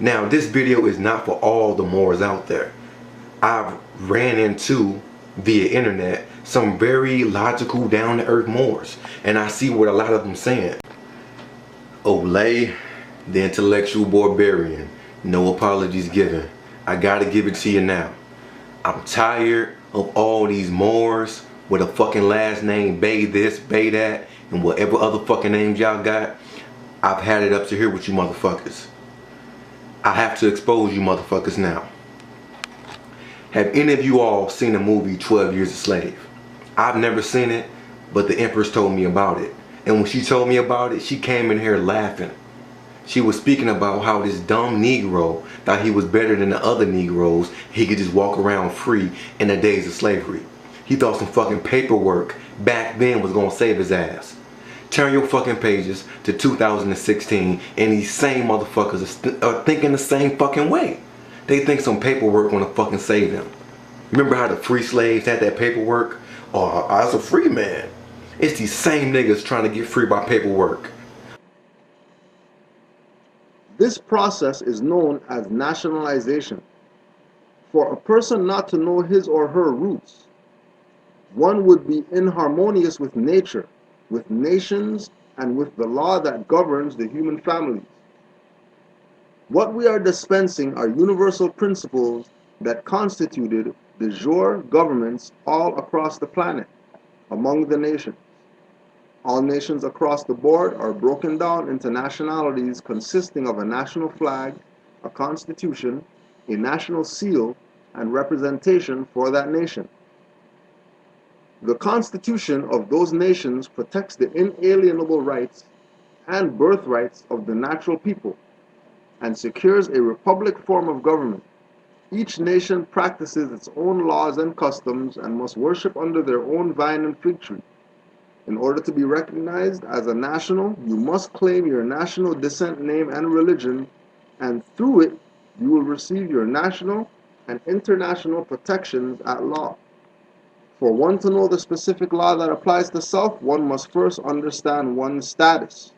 Now, this video is not for all the Moors out there. I've ran into, via internet, some very logical, down-to-earth Moors, and I see what a lot of them saying. Olay, the intellectual barbarian, no apologies given. I gotta give it to you now. I'm tired of all these Moors with a fucking last name, Bay this, Bay that, and whatever other fucking names y'all got. I've had it up to here with you motherfuckers. I have to expose you motherfuckers now. Have any of you all seen the movie 12 Years a Slave? I've never seen it, but the Empress told me about it. And when she told me about it, she came in here laughing. She was speaking about how this dumb Negro thought he was better than the other Negroes. He could just walk around free in the days of slavery. He thought some fucking paperwork back then was gonna save his ass. Turn your fucking pages to 2016 and these same motherfuckers are thinking the same fucking way. They think some paperwork gonna fucking save them. Remember how the free slaves had that paperwork? Oh, I was a free man. It's these same niggas trying to get free by paperwork. This process is known as nationalization. For a person not to know his or her roots, one would be inharmonious with nature, with nations, and with the law that governs the human families. What we are dispensing are universal principles that constituted de jure governments all across the planet, among the nations. All nations across the board are broken down into nationalities consisting of a national flag, a constitution, a national seal, and representation for that nation. The constitution of those nations protects the inalienable rights and birthrights of the natural people and secures a republic form of government. Each nation practices its own laws and customs and must worship under their own vine and fig tree. In order to be recognized as a national, you must claim your national descent name and religion, and through it, you will receive your national and international protections at law. For one to know the specific law that applies to self, one must first understand one's status.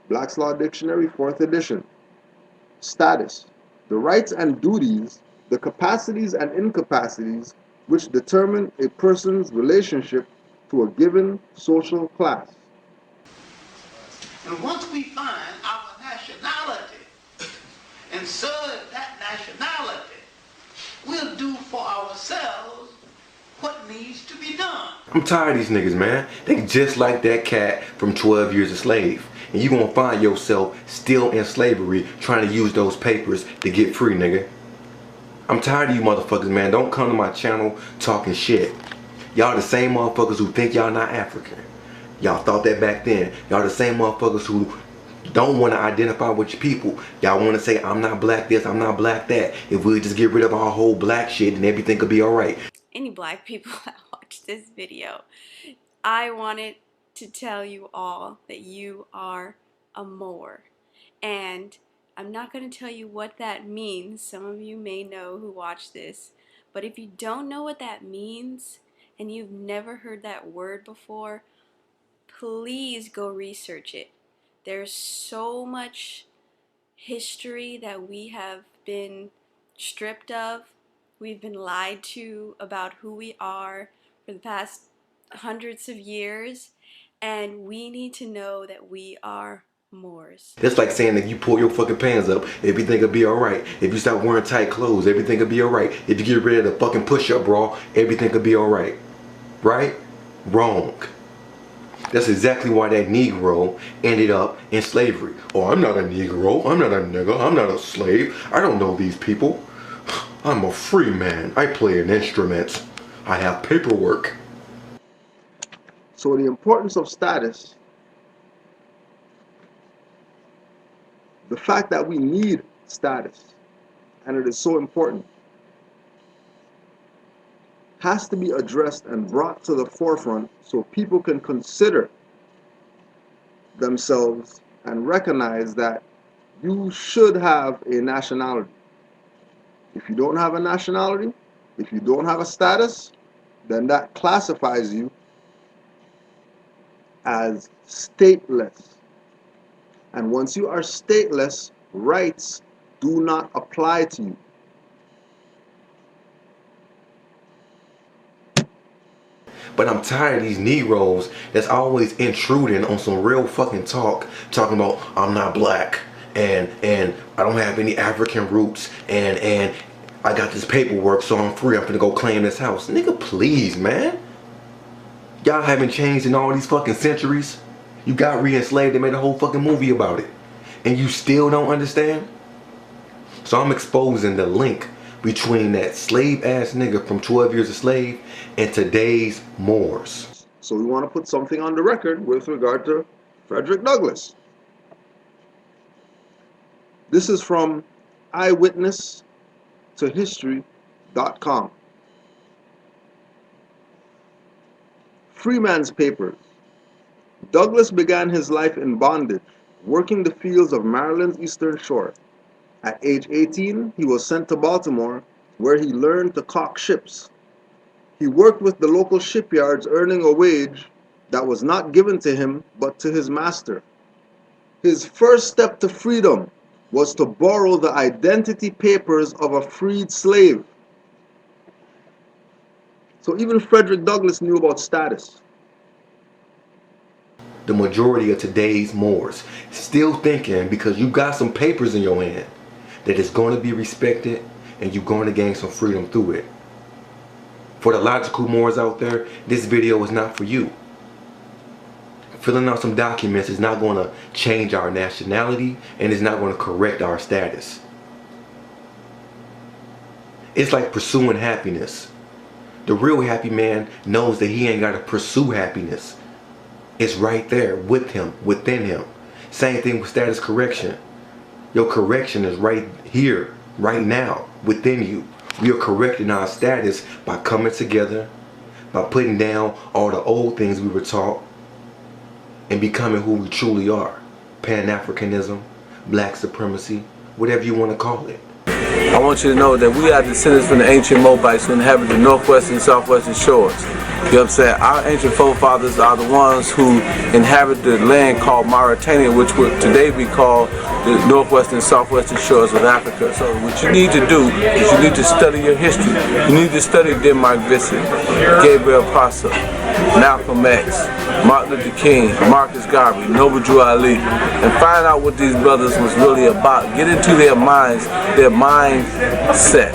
Black's Law Dictionary, 4th edition. Status: the rights and duties, the capacities and incapacities which determine a person's relationship to a given social class. And once we find our nationality and serve that nationality, we'll do for ourselves what needs to be done. I'm tired of these niggas, man. They just like that cat from 12 Years a Slave. And you gonna find yourself still in slavery trying to use those papers to get free, nigga. I'm tired of you motherfuckers, man. Don't come to my channel talking shit. Y'all the same motherfuckers who think y'all not African. Y'all thought that back then. Y'all the same motherfuckers who don't want to identify with your people. Y'all want to say, I'm not black this, I'm not black that. If we just get rid of our whole black shit, then everything could be alright. Any black people that watch this video, I wanted to tell you all that you are a Moor. And I'm not going to tell you what that means. Some of you may know who watch this. But if you don't know what that means and you've never heard that word before, please go research it. There's so much history that we have been stripped of. We've been lied to about who we are for the past hundreds of years, and we need to know that we are Moors. That's like saying that you pull your fucking pants up, everything will be alright. If you stop wearing tight clothes, everything will be alright. If you get rid of the fucking push-up bra, everything will be alright. Right? Wrong. That's exactly why that Negro ended up in slavery. Oh, I'm not a Negro, I'm not a nigga, I'm not a slave. I don't know these people. I'm a free man. I play an instrument. I have paperwork. So the importance of status, the fact that we need status, and it is so important, has to be addressed and brought to the forefront so people can consider themselves and recognize that you should have a nationality. If you don't have a nationality, if you don't have a status, then that classifies you as stateless. And once you are stateless, rights do not apply to you. But I'm tired of these Negroes that's always intruding on some real fucking talking about I'm not black and I don't have any African roots and I got this paperwork so I'm free. I'm gonna go claim this house. Nigga, please, man. Y'all haven't changed in all these fucking centuries. You got re-enslaved. They made a whole fucking movie about it. And you still don't understand? So I'm exposing the link between that slave ass nigga from 12 Years a Slave and today's Moors. So we want to put something on the record with regard to Frederick Douglass. This is from eyewitnesstohistory.com. Freeman's Papers. Douglass began his life in bondage, working the fields of Maryland's Eastern Shore. At age 18, he was sent to Baltimore, where he learned to caulk ships. He worked with the local shipyards, earning a wage that was not given to him, but to his master. His first step to freedom was to borrow the identity papers of a freed slave. So even Frederick Douglass knew about status. The majority of today's Moors still thinking because you got some papers in your hand that it's going to be respected and you're going to gain some freedom through it. For the logical Moors out there, this video is not for you. Filling out some documents is not going to change our nationality and it's not going to correct our status. It's like pursuing happiness. The real happy man knows that he ain't got to pursue happiness. It's right there with him, within him. Same thing with status correction. Your correction is right here, right now, within you. We are correcting our status by coming together, by putting down all the old things we were taught, and becoming who we truly are. Pan-Africanism, black supremacy, whatever you want to call it. I want you to know that we are descendants from the ancient Moabites who inhabit the northwestern and southwestern shores. You know what I'm saying? Our ancient forefathers are the ones who inhabit the land called Mauritania, which would today be called the northwestern and southwestern shores of Africa. So what you need to do is you need to study your history. You need to study Denmark Vesey, Gabriel Prosser, Malcolm X, Martin Luther King, Marcus Garvey, Noble Drew Ali, and find out what these brothers was really about. Get into their minds, their mindset.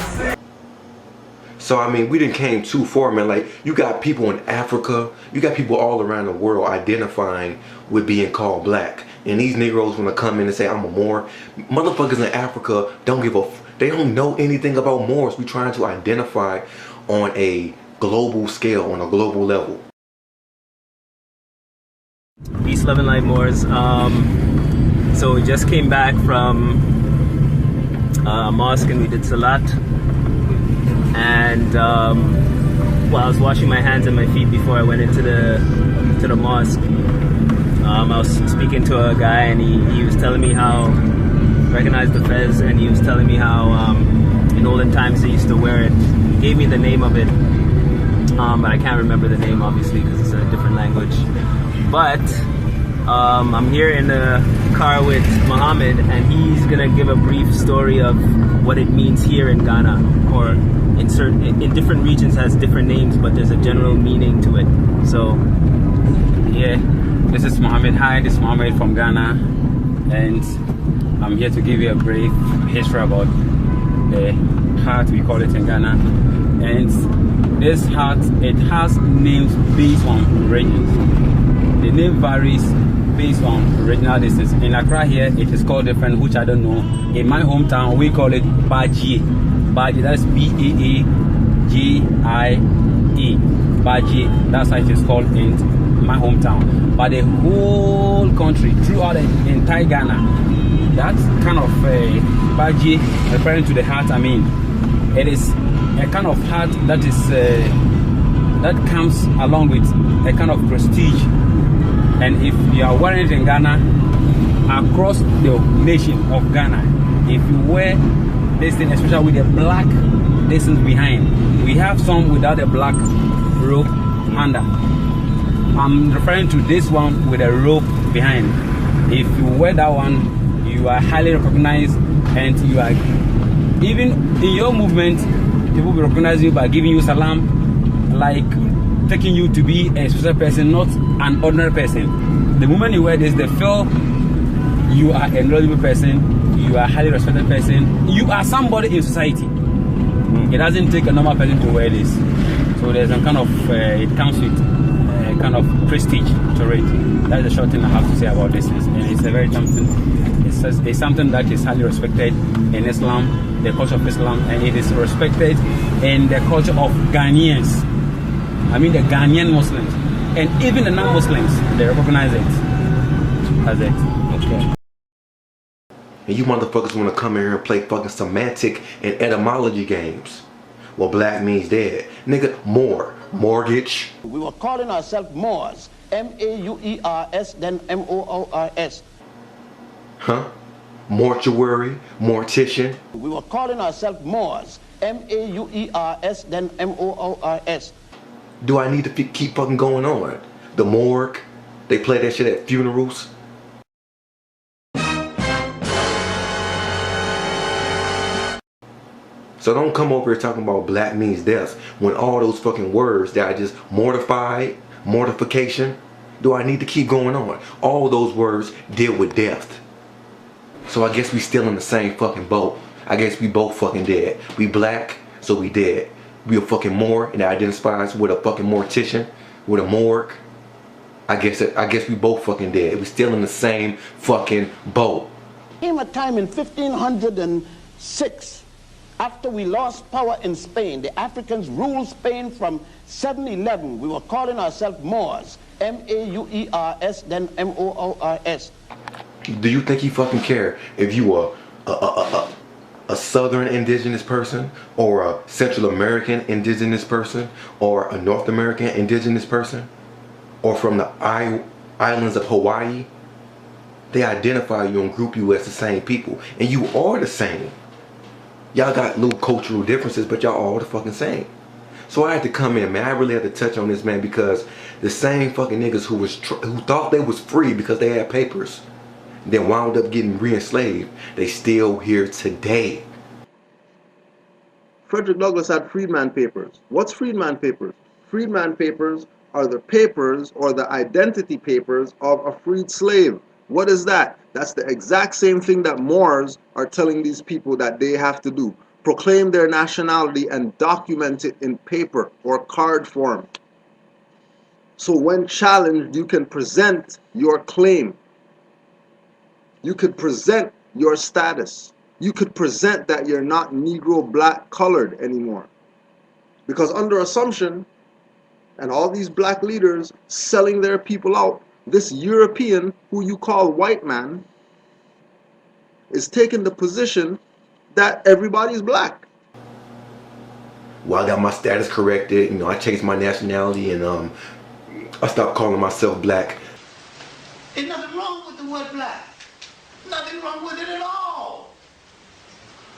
So I mean, we didn't came too far, man. Like, you got people in Africa, you got people all around the world identifying with being called black. And these Negroes want to come in and say, I'm a Moor. Motherfuckers in Africa they don't know anything about Moors. We trying to identify on a global scale, on a global level. Peace, love, and light, Moors. So we just came back from a mosque and we did salat. And well, I was washing my hands and my feet before I went into the mosque. I was speaking to a guy and he was telling me how recognized the fez, and he was telling me how in olden times they used to wear it. He gave me the name of it, but I can't remember the name obviously because it's a different language. But I'm here in the car with Muhammad, and he's gonna give a brief story of what it means here in Ghana, or in different regions has different names, but there's a general meaning to it. So yeah, this is Muhammad. Hi, this is Muhammad from Ghana, and I'm here to give you a brief history about the heart, we call it in Ghana. And this heart, it has names based on regions. The name varies based on regional distance. In Accra here, it is called different, which I don't know. In my hometown, we call it Baji. Baji, that's B-A-A-G-I-E. Baji, that's how it is called in my hometown. But the whole country, throughout the entire Ghana, that kind of Baji, referring to the heart, I mean, it is a kind of heart that is that comes along with a kind of prestige. And if you are wearing it in Ghana, across the nation of Ghana, if you wear this thing, especially with the black distance behind, we have some without a black rope under. I'm referring to this one with a rope behind. If you wear that one, you are highly recognized and you are, even in your movement, people will recognize you by giving you salam, like taking you to be a special person, not an ordinary person. The moment you wear this, they feel you are a knowledgeable person, you are a highly respected person, you are somebody in society. It doesn't take a normal person to wear this. So there's a kind of, it comes with a kind of prestige to it. That's the short thing I have to say about this. And it's a very something, it's something that is highly respected in Islam, the culture of Islam, and it is respected in the culture of Ghanaians. I mean the Ghanaian Muslims. And even the non-Muslims, they recognize it. That's it. Okay. And you motherfuckers want to come in here and play fucking semantic and etymology games. Well, black means dead. Nigga, more. Mortgage. We were calling ourselves Moors. M-A-U-E-R-S, then M-O-O-R-S. Huh? Mortuary. Mortician. We were calling ourselves Moors. M-A-U-E-R-S, then M-O-O-R-S. Do I need to keep fucking going on? The morgue. They play that shit at funerals. So don't come over here talking about black means death when all those fucking words that I just mortified, mortification, do I need to keep going on? All those words deal with death. So I guess we still in the same fucking boat. I guess we both fucking dead. We black, so we dead. We a fucking Moor and that identifies with a fucking mortician, with a morgue. I guess we both fucking dead. We still in the same fucking boat. Came a time in 1506. After we lost power in Spain, the Africans ruled Spain from 711. We were calling ourselves Moors. M-A-U-E-R-S, then M-O-O-R-S. Do you think he fucking care if you are a Southern indigenous person, or a Central American indigenous person, or a North American indigenous person, or from the islands of Hawaii? They identify you and group you as the same people, and you are the same. Y'all got little cultural differences, but y'all all the fucking same. So I had to come in, man. I really had to touch on this, man, because the same fucking niggas who thought they was free because they had papers, then wound up getting re-enslaved, they still here today. Frederick Douglass had freedman papers. What's freedman papers? Freedman papers are the papers or the identity papers of a freed slave. What is that? That's the exact same thing that Moors are telling these people that they have to do. Proclaim their nationality and document it in paper or card form. So when challenged, you can present your claim. You could present your status. You could present that you're not Negro, black, colored anymore. Because under assumption, and all these black leaders selling their people out, this European, who you call white man, is taking the position that everybody's black. Well, I got my status corrected, you know, I changed my nationality, and I stopped calling myself black. There's nothing wrong with the word black. Nothing wrong with it at all.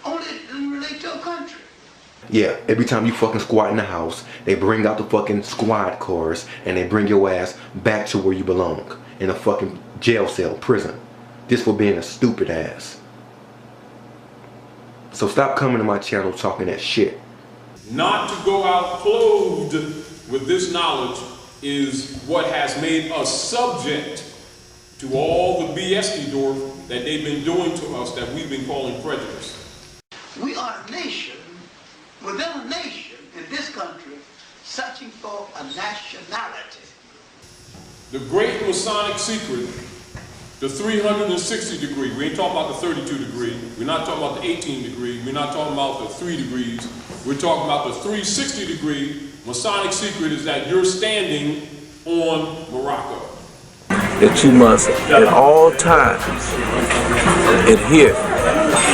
Only it doesn't relate to a country. Yeah, every time you fucking squat in the house, they bring out the fucking squad cars and they bring your ass back to where you belong, in a fucking jail cell, prison. Just for being a stupid ass. So stop coming to my channel talking that shit. Not to go out clothed with this knowledge is what has made us subject to all the BS that they've been doing to us that we've been calling prejudice. We are a nation within a nation in this country searching for a nationality. The great Masonic secret, the 360 degree, we ain't talking about the 32 degree, we're not talking about the 18 degree, we're not talking about the 3 degrees, we're talking about the 360 degree Masonic secret is that you're standing on Morocco. That you must at all times adhere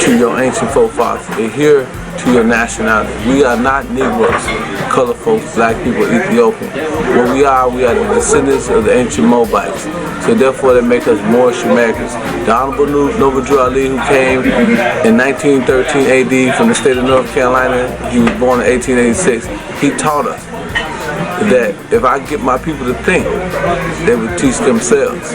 to your ancient forefathers, adhere to your nationality. We are not Negroes, colored folks, black people, Ethiopian. What we are the descendants of the ancient Moabites. So therefore they make us Moorish Americans. The Honorable Noble Drew Ali, who came in 1913 AD from the state of North Carolina, he was born in 1886, he taught us that if I get my people to think, they would teach themselves.